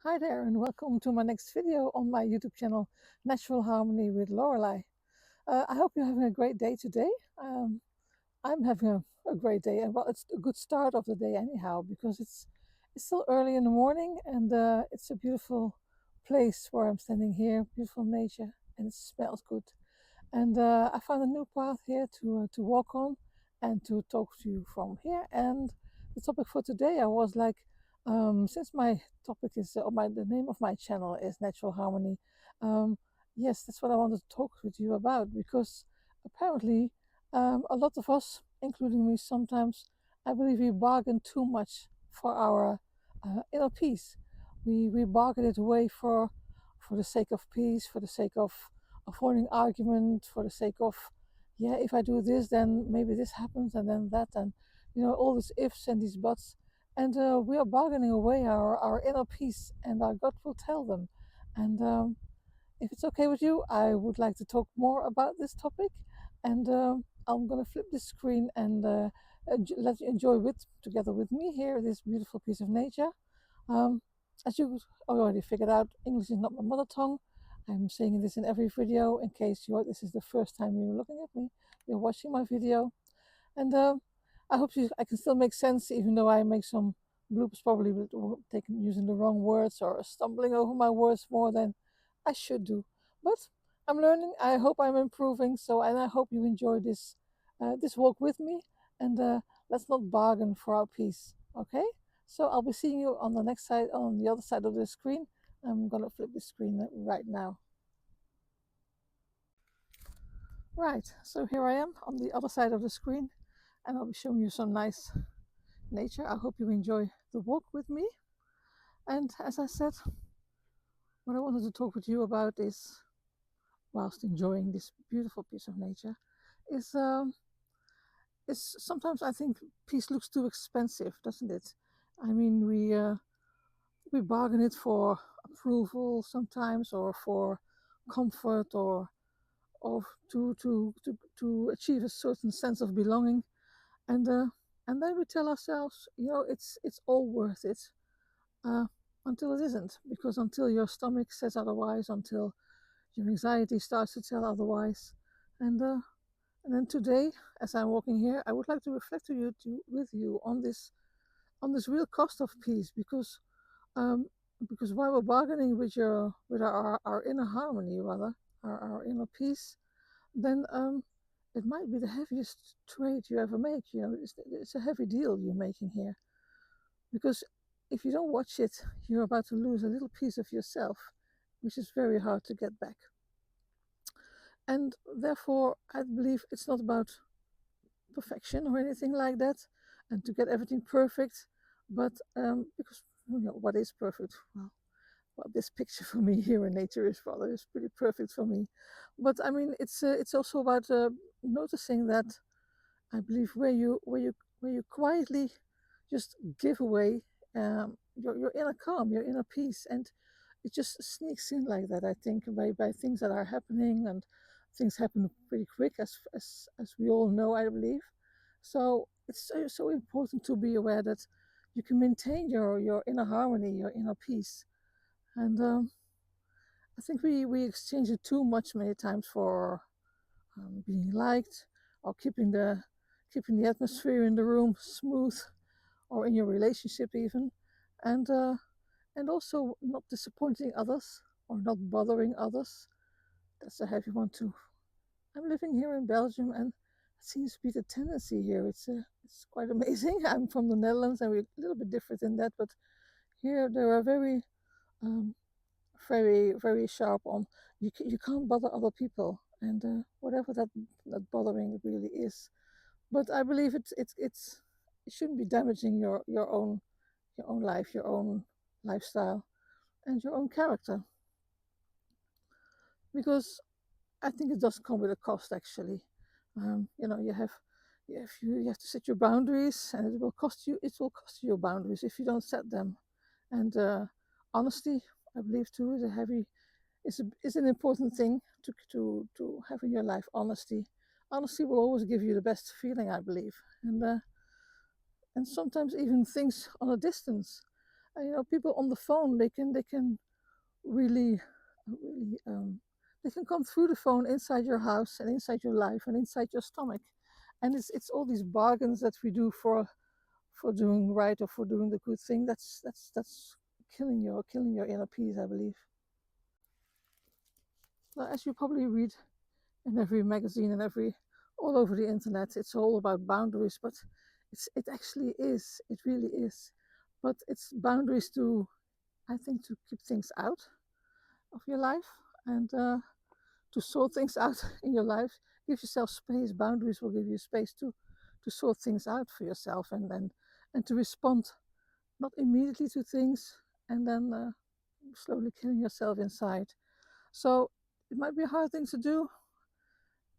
Hi there, and welcome to my next video on my YouTube channel, Natural Harmony with Lorelei. I hope you're having a great day today. I'm having a great day, and well, it's a good start of the day anyhow, because it's still early in the morning, and it's a beautiful place where I'm standing here, beautiful nature, and it smells good. And I found a new path here to walk on and to talk to you from here. And the topic for today, I was like, since my topic is, the name of my channel is Natural Harmony. Um, yes, that's what I wanted to talk with you about, because apparently a lot of us, including me sometimes, I believe we bargain too much for our inner peace. We bargain it away for the sake of peace, for the sake of avoiding argument, for the sake of, yeah, if I do this, then maybe this happens, and then that, and all these ifs and these buts. And we are bargaining away our inner peace, and our gut will tell them. And if it's okay with you, I would like to talk more about this topic. And I'm going to flip the screen and let you enjoy together with me here this beautiful piece of nature. Um, as you already figured out, English is not my mother tongue. I'm saying this in every video in case this is the first time you're looking at me, you're watching my video. And I hope I can still make sense, even though I make some bloopers, probably taking using the wrong words or stumbling over my words more than I should do. But I'm learning. I hope I'm improving. And I hope you enjoy this walk with me. And let's not bargain for our peace. Okay? So I'll be seeing you on the next side, on the other side of the screen. I'm gonna flip the screen right now. Right. So here I am on the other side of the screen, and I'll be showing you some nice nature. I hope you enjoy the walk with me. And as I said, what I wanted to talk with you about is, whilst enjoying this beautiful piece of nature, is sometimes I think peace looks too expensive, doesn't it? I mean, we bargain it for approval sometimes, or for comfort, or to achieve a certain sense of belonging, and then we tell ourselves, it's all worth it, uh, until it isn't, because until your stomach says otherwise, until your anxiety starts to tell otherwise. And and then today, as I'm walking here, I would like to reflect with you on this real cost of peace, um, because while we're bargaining with our inner harmony, rather our inner peace, then it might be the heaviest trade you ever make. It's a heavy deal you're making here, because if you don't watch it, you're about to lose a little piece of yourself, which is very hard to get back. And therefore, I believe it's not about perfection or anything like that, and to get everything perfect, but because what is perfect? Well, this picture for me here in nature is pretty perfect for me. But I mean, it's also about noticing that, I believe, where you quietly just give away your inner calm, your inner peace, and it just sneaks in like that. I think by things that are happening, and things happen pretty quick, as we all know, I believe. So it's so important to be aware that you can maintain your inner harmony, your inner peace, and I think we exchange it too much many times for being liked, or keeping the atmosphere in the room smooth, or in your relationship even, and also not disappointing others or not bothering others. That's a heavy one too. I'm living here in Belgium, and it seems to be the tendency here. It's quite amazing. I'm from the Netherlands, and we're a little bit different in that, but here they are um, very sharp on, you can't bother other people, and whatever that bothering really is. But I believe it shouldn't be damaging your own life, your own lifestyle, and your own character, because I think it does come with a cost, actually. You have to set your boundaries, and it will cost you your boundaries if you don't set them. And honesty, I believe too, is an important thing to have in your life. Honesty will always give you the best feeling, I believe, and sometimes even things on a distance. People on the phone, they can really, really, they can come through the phone inside your house and inside your life and inside your stomach, and it's all these bargains that we do for doing right or for doing the good thing. That's killing your inner peace, I believe. Now, as you probably read in every magazine and every all over the internet, it's all about boundaries, but it actually is. It really is. But it's boundaries to, I think, to keep things out of your life and to sort things out in your life. Give yourself space. Boundaries will give you space to sort things out for yourself and to respond not immediately to things and then slowly killing yourself inside. So it might be a hard thing to do,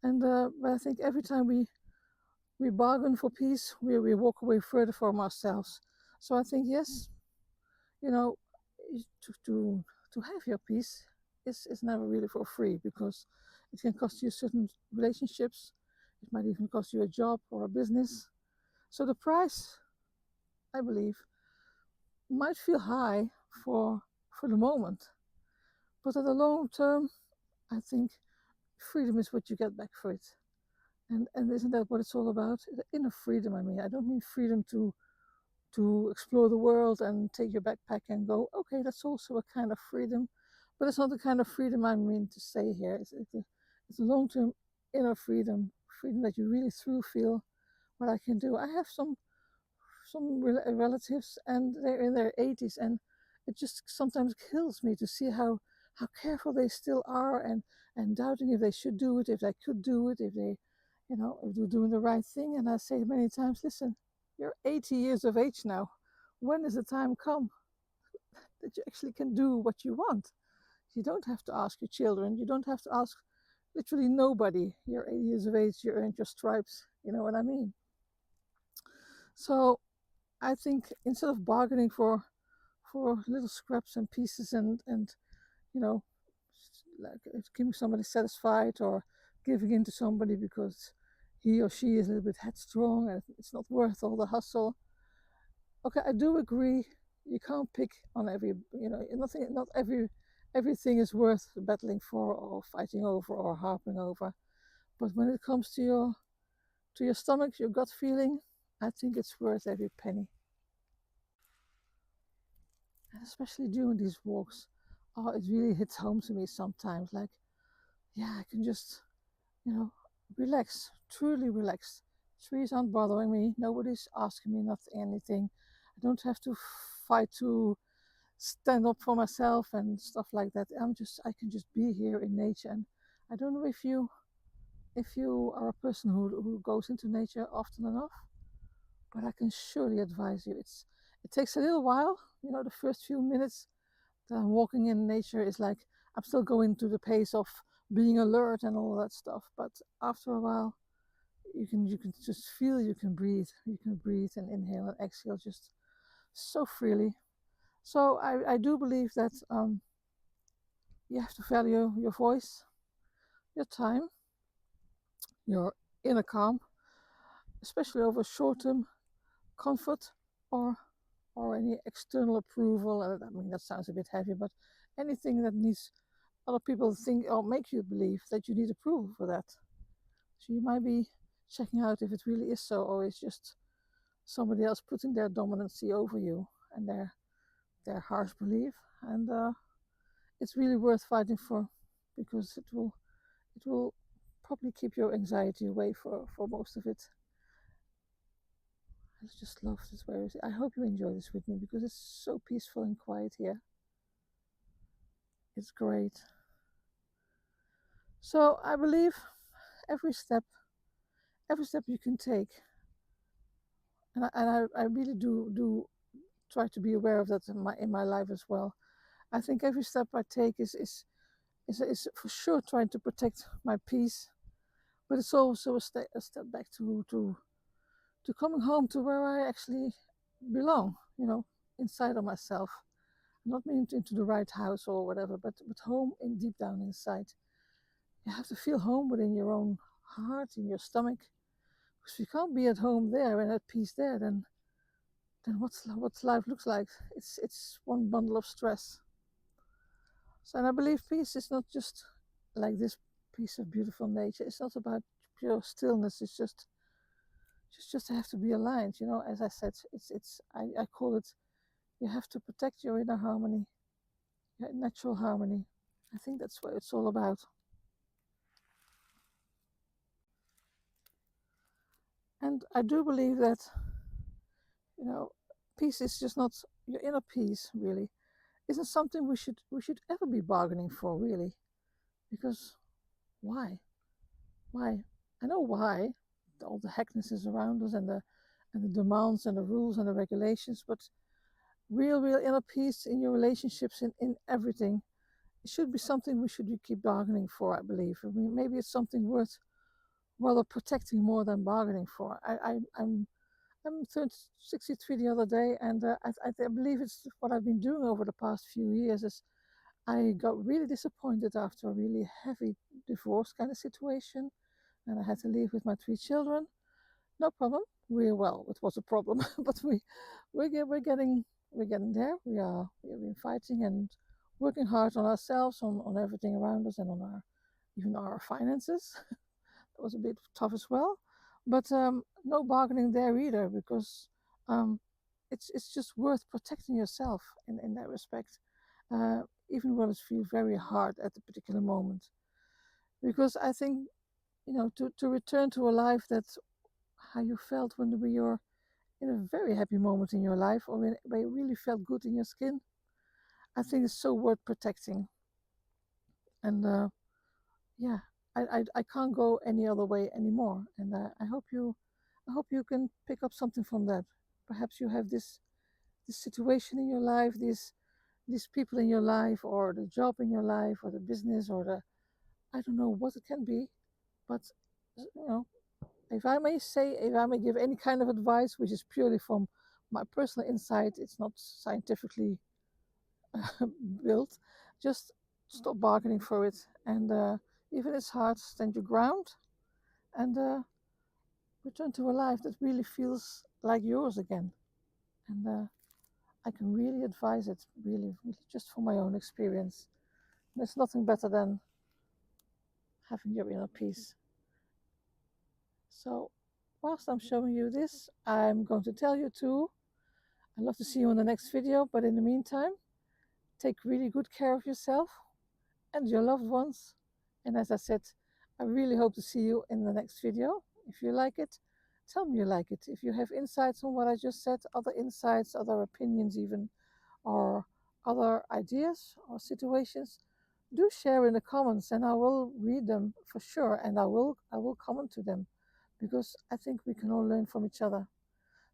and but I think every time we bargain for peace, we walk away further from ourselves. So I think yes, you know, to have your peace is never really for free because it can cost you certain relationships. It might even cost you a job or a business. So the price, I believe, might feel high for for the moment, but at the long term, I think freedom is what you get back for it. And isn't that what it's all about? The inner freedom. I mean, I don't mean freedom to explore the world and take your backpack and go. Okay, that's also a kind of freedom, but it's not the kind of freedom I mean to say here. It's a long-term inner freedom, freedom that you really through feel what I can do. I have some relatives and they're in their 80s, and it just sometimes kills me to see how careful they still are and doubting if they should do it, if they could do it, if they, if they're doing the right thing. And I say many times, listen, you're 80 years of age now. When does the time come that you actually can do what you want? You don't have to ask your children, you don't have to ask literally nobody. You're 80 years of age, you earned your stripes, you know what I mean? So I think instead of bargaining for little scraps and pieces and you know like keeping somebody satisfied or giving in to somebody because he or she is a little bit headstrong and it's not worth all the hustle. Okay, I do agree. You can't pick on every, nothing, not everything is worth battling for or fighting over or harping over. But when it comes to your stomach, your gut feeling, I think it's worth every penny. And especially during these walks, oh, it really hits home to me sometimes. Like, yeah, I can just, you know, relax, truly relax. Trees aren't bothering me. Nobody's asking me not anything. I don't have to fight to stand up for myself and stuff like that. I can just be here in nature. And I don't know if you are a person who goes into nature often enough, but I can surely advise you. It takes a little while. The first few minutes that I'm walking in nature is like I'm still going to the pace of being alert and all that stuff. But after a while, you can just feel you can breathe. You can breathe and inhale and exhale just so freely. So I do believe that you have to value your voice, your time, your inner calm, especially over short-term comfort or any external approval. I mean, that sounds a bit heavy, but anything that needs other people to think or make you believe that you need approval for that. So you might be checking out if it really is so, or it's just somebody else putting their dominancy over you and their harsh belief. And it's really worth fighting for because it will probably keep your anxiety away for most of it. I just love this. I hope you enjoy this with me because it's so peaceful and quiet here. It's great. So I believe every step, every step you can take, and I really do try to be aware of that in my life as well. I think every step I take is for sure trying to protect my peace, but it's also a step back to coming home to where I actually belong. Inside of myself. Not mean into the right house or whatever, but home in deep down inside. You have to feel home within your own heart, in your stomach. Because if you can't be at home there and at peace there, then And what's life looks like. It's one bundle of stress. So, and I believe peace is not just like this piece of beautiful nature. It's not about pure stillness. It's just have to be aligned. As I said, I call it. You have to protect your inner harmony, your natural harmony. I think that's what it's all about. And I do believe that you know peace is just not your inner peace. Really, isn't something we should ever be bargaining for. Really, because why? Why? I know why. All the heckness is around us and the demands and the rules and the regulations, but real inner peace in your relationships in everything. It should be something we should keep bargaining for, I believe. I mean, maybe it's something worth rather protecting more than bargaining for. I'm turned 63 the other day, and I believe it's what I've been doing over the past few years. Is I got really disappointed after a really heavy divorce kind of situation, and I had to leave with my 3 children. No problem. It was a problem, but we're getting there. We've been fighting and working hard on ourselves, on everything around us, and on even our finances. That was a bit tough as well, but no bargaining there either, because um, it's just worth protecting yourself in that respect, uh, even when it feels very hard at the particular moment. Because I think to return to a life that's how you felt when you're in a very happy moment in your life, or when you really felt good in your skin, I think it's so worth protecting. And yeah, I can't go any other way anymore. And I hope you can pick up something from that. Perhaps you have this situation in your life, these people in your life, or the job in your life, or the business, or the I don't know what it can be, but you know if I may give any kind of advice, which is purely from my personal insight, it's not scientifically built, just stop bargaining for it. And even it's hard, stand your ground and return to a life that really feels like yours again. And I can really advise it, really, just from my own experience. There's nothing better than having your inner peace. So, whilst I'm showing you this, I'm going to tell you too. I'd love to see you in the next video, but in the meantime, take really good care of yourself and your loved ones. And as I said, I really hope to see you in the next video. If you like it, tell me you like it. If you have insights on what I just said, other insights, other opinions, even, or other ideas or situations, do share in the comments and I will read them for sure, and I will comment to them, because I think we can all learn from each other.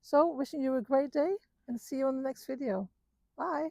So, wishing you a great day and see you on the next video. Bye.